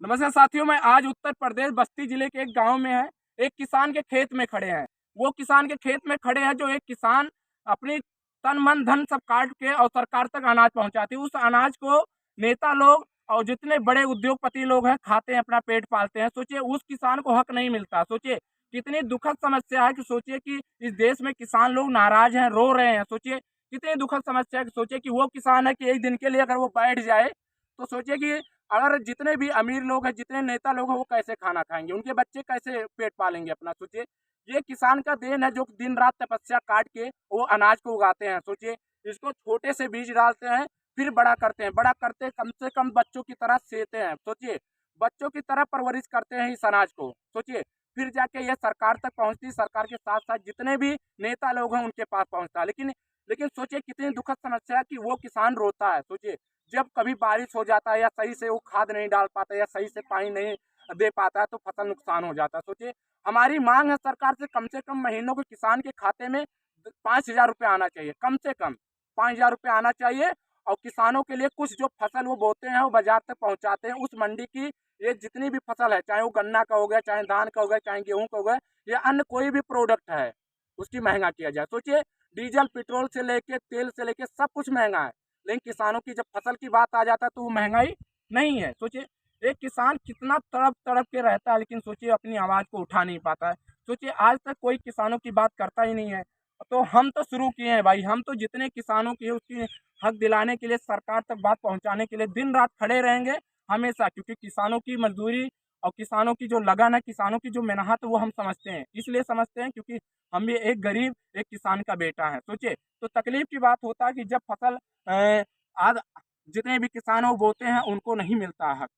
नमस्कार साथियों, मैं आज उत्तर प्रदेश बस्ती जिले के एक गांव में है। एक किसान के खेत में खड़े हैं। वो किसान के खेत में खड़े हैं जो एक किसान अपनी तन मन धन सब काट के और सरकार तक अनाज पहुंचाती है। उस अनाज को नेता लोग और जितने बड़े उद्योगपति लोग हैं खाते हैं, अपना पेट पालते हैं। सोचिए उस किसान को हक नहीं मिलता। सोचिए कितनी दुखद समस्या है कि सोचिए कि इस देश में किसान लोग नाराज हैं, रो रहे हैं। सोचिए कितनी दुखद समस्या है कि सोचिए कि वो किसान है कि एक दिन के लिए अगर वो बैठ जाए तो सोचिए कि अगर जितने भी अमीर लोग हैं, जितने नेता लोग हैं, वो कैसे खाना खाएंगे, उनके बच्चे कैसे पेट पालेंगे अपना। सोचिए ये किसान का देन है जो दिन रात तपस्या काट के वो अनाज को उगाते हैं। सोचिए इसको छोटे से बीज डालते हैं, फिर बड़ा करते हैं, बड़ा करते कम से कम बच्चों की तरह सेते हैं। सोचिए बच्चों की तरह परवरिश करते हैं इस अनाज को। सोचिए फिर जाके ये सरकार तक पहुंचती, सरकार के साथ साथ जितने भी नेता लोग हैं उनके पास पहुंचता है। लेकिन लेकिन सोचिए कितनी दुखद समस्या है कि वो किसान रोता है। सोचिए जब कभी बारिश हो जाता है या सही से वो खाद नहीं डाल पाता या सही से पानी नहीं दे पाता है तो फसल नुकसान हो जाता है। सोचिए हमारी मांग है सरकार से कम महीनों के किसान के खाते में 5,000 रुपये आना चाहिए, कम से कम 5,000 रुपये आना चाहिए। और किसानों के लिए कुछ जो फसल वो बोते हैं वो बाजार तक पहुंचाते हैं। उस मंडी की ये जितनी भी फसल है, चाहे वो गन्ना का हो गया, चाहे धान का हो गया, चाहे गेहूं का हो गया, या अन्य कोई भी प्रोडक्ट है, उसकी महंगा किया जाए। सोचिए डीजल पेट्रोल से लेके तेल से लेके सब कुछ महंगा है, लेकिन किसानों की जब फसल की बात आ जाता है तो वो महंगाई नहीं है। सोचिए एक किसान कितना तड़प तड़प के रहता है, लेकिन सोचिए अपनी आवाज़ को उठा नहीं पाता है। सोचिए आज तक कोई किसानों की बात करता ही नहीं है। तो हम तो शुरू किए हैं भाई, हम तो जितने किसानों की है उसकी हक दिलाने के लिए, सरकार तक बात पहुंचाने के लिए दिन रात खड़े रहेंगे हमेशा। क्योंकि किसानों की मजदूरी और किसानों की जो लगन है, किसानों की जो मेहनत, वो हम समझते हैं। इसलिए समझते हैं क्योंकि हम भी एक गरीब एक किसान का बेटा है। सोचिए तो तकलीफ की बात होता है कि जब फसल आज जितने भी किसान वो बोते हैं उनको नहीं मिलता हक,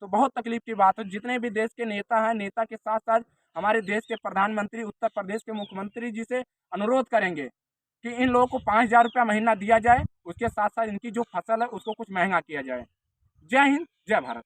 तो बहुत तकलीफ की बात है। जितने भी देश के नेता हैं, नेता के साथ साथ हमारे देश के प्रधानमंत्री, उत्तर प्रदेश के मुख्यमंत्री जी से अनुरोध करेंगे कि इन लोगों को 5,000 रुपया महीना दिया जाए, उसके साथ साथ इनकी जो फसल है उसको कुछ महंगा किया जाए। जय हिंद, जय भारत।